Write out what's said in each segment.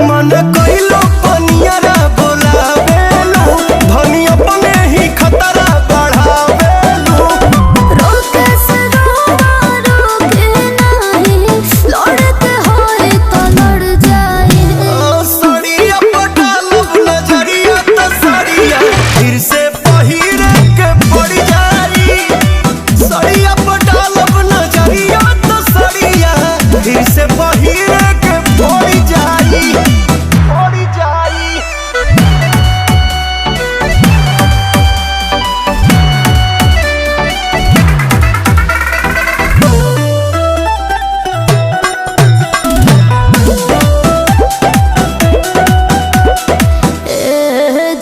मन कइलो पनियरा बोलावेलू धनी अपने ही खतरा बढ़ावेलू। रोके से रोवा रोके नहीं, लड़ते होए तो लड़ जाए। सड़िया पटालब नजरिया त सड़िया फिर से पहिरे के पड़ जाई। सड़िया पटालब नजरिया त सड़िया फिर से पहिरे के पड़ जाई पड़ जाई।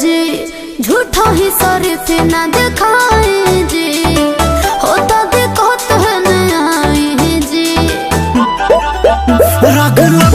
जी झूठा ही शरीफ ना दिखाए जी, होता देखो तो है न आई जी। रगला